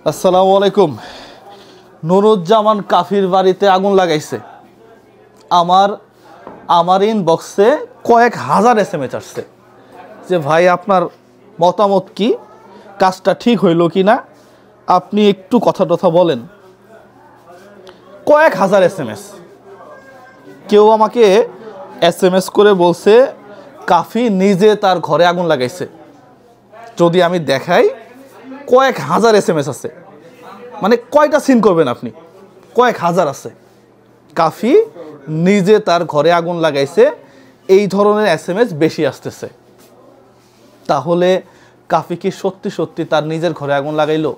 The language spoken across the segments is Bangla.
আসসালামু আলাইকুম। নুরুজ্জামান কাফির বাড়িতে আগুন লাগাইছে। আমার ইনবক্সে কয়েক হাজার SMS আসছে যে ভাই আপনার মতামত কি, কাজটা ঠিক হইল কি না, আপনি একটু কথা বলেন। কয়েক হাজার SMS। কেউ আমাকে SMS করে বলছে কাফি নিজে তার ঘরে আগুন লাগাইছে। যদি আমি দেখাই, কয়েক হাজার SMS আছে। মানে কয়টা সিন করবেন আপনি? কয়েক হাজার আছে। কাফি নিজে তার ঘরে আগুন লাগাইছে, এই ধরনের SMS বেশি আসতেছে। তাহলে কাফি কি সত্যি সত্যি তার নিজের ঘরে আগুন লাগাইলো?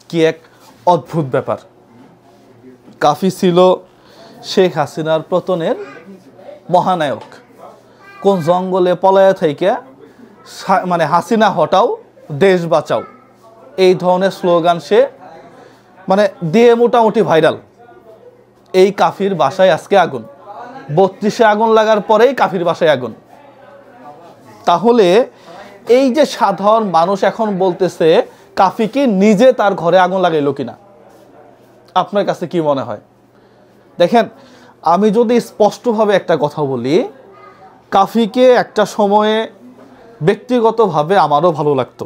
কি এক অদ্ভুত ব্যাপার। কাফি ছিল শেখ হাসিনার পতনের মহানায়ক। কোন জঙ্গলে পলায়া থেকে মানে হাসিনা হটাও, দেশ বাঁচাও, এই ধরনের স্লোগান সে মানে দিয়ে মোটামুটি ভাইরাল। এই কাফির বাসায় আজকে আগুন, 32-এ আগুন লাগার পরেই কাফির বাসায় আগুন। তাহলে এই যে সাধারণ মানুষ এখন বলতেছে কাফি কি নিজে তার ঘরে আগুন লাগাইলো কিনা, আপনার কাছে কি মনে হয়? দেখেন, আমি যদি স্পষ্টভাবে একটা কথা বলি, কাফিকে একটা সময়ে ব্যক্তিগতভাবে আমারও ভালো লাগতো,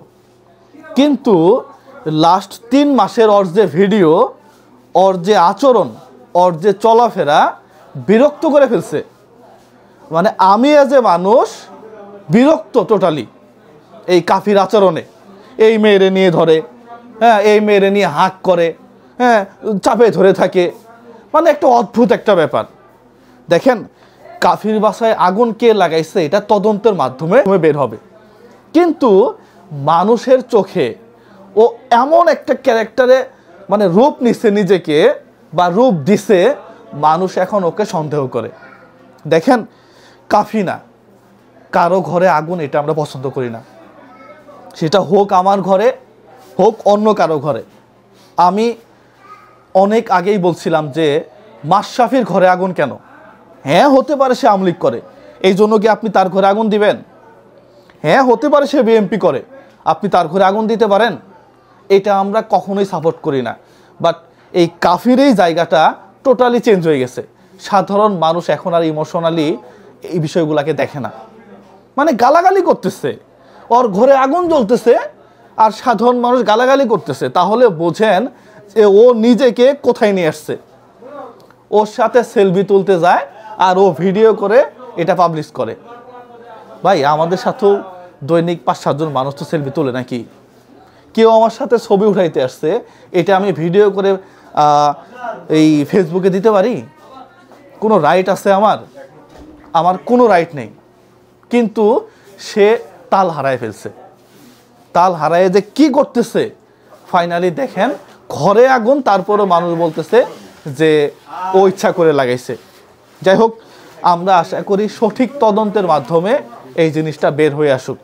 কিন্তু লাস্ট 3 মাসের ওর যে ভিডিও, ওর যে আচরণ, ওর যে চলাফেরা বিরক্ত করে ফেলছে। মানে আমি এজ এ মানুষ বিরক্ত টোটালি এই কাফির আচরণে। এই মেয়েরে নিয়ে ধরে, হ্যাঁ, এই মেয়েরে নিয়ে হাঁক করে, হ্যাঁ, চাপে ধরে থাকে। মানে একটা অদ্ভুত একটা ব্যাপার। দেখেন, কাফির বাসায় আগুন কে লাগাইছে এটা তদন্তের মাধ্যমে বের হবে, কিন্তু মানুষের চোখে ও এমন একটা ক্যারেক্টারে মানে রূপ নিচ্ছে নিজেকে, বা রূপ দিছে, মানুষ এখন ওকে সন্দেহ করে। দেখেন, কাফি না, কারো ঘরে আগুন এটা আমরা পছন্দ করি না, সেটা হোক আমার ঘরে, হোক অন্য কারো ঘরে। আমি অনেক আগেই বলছিলাম যে মাশরাফির ঘরে আগুন কেন? হ্যাঁ, হতে পারে সে আওয়ামী লীগ করে, এই জন্য কি আপনি তার ঘরে আগুন দিবেন? হ্যাঁ, হতে পারে সে বিএনপি করে, আপনি তার ঘরে আগুন দিতে পারেন? এটা আমরা কখনোই সাপোর্ট করি না। বাট এই কাফির এই জায়গাটা টোটালি চেঞ্জ হয়ে গেছে। সাধারণ মানুষ এখন আর ইমোশনালি এই বিষয়গুলোকে দেখে না। মানে গালাগালি করতেছে, ওর ঘরে আগুন জ্বলতেছে আর সাধারণ মানুষ গালাগালি করতেছে। তাহলে বোঝেন যে ও নিজেকে কোথায় নিয়ে আসছে। ওর সাথে সেলফি তুলতে যায় আর ও ভিডিও করে এটা পাবলিশ করে। ভাই, আমাদের সাথেও দৈনিক 5-7 জন মানুষ তো সেলফি তোলে নাকি? কেউ আমার সাথে ছবি উঠাইতে আসছে, এটা আমি ভিডিও করে এই ফেসবুকে দিতে পারি? কোনো রাইট আছে আমার? আমার কোনো রাইট নেই। কিন্তু সে তাল হারায় ফেলছে। তাল হারায় যে কি করতেছে, ফাইনালি দেখেন ঘরে আগুন, তারপরও মানুষ বলতেছে যে ও ইচ্ছা করে লাগাইছে। যাই হোক, আমরা আশা করি সঠিক তদন্তের মাধ্যমে এই জিনিসটা বের হয়ে আসুক।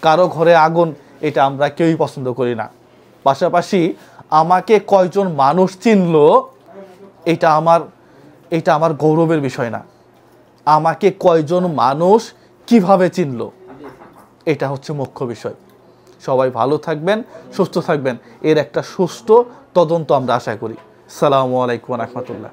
কারো ঘরে আগুন এটা আমরা কেউই পছন্দ করি না। পাশাপাশি আমাকে কয়জন মানুষ চিনলো এটা আমার গৌরবের বিষয় না। আমাকে কয়জন মানুষ কিভাবে চিনলো এটা হচ্ছে মুখ্য বিষয়। সবাই ভালো থাকবেন, সুস্থ থাকবেন, এর একটা সুষ্ঠু তদন্ত আমরা আশা করি। আসসালামু আলাইকুম ওয়া রাহমাতুল্লাহ।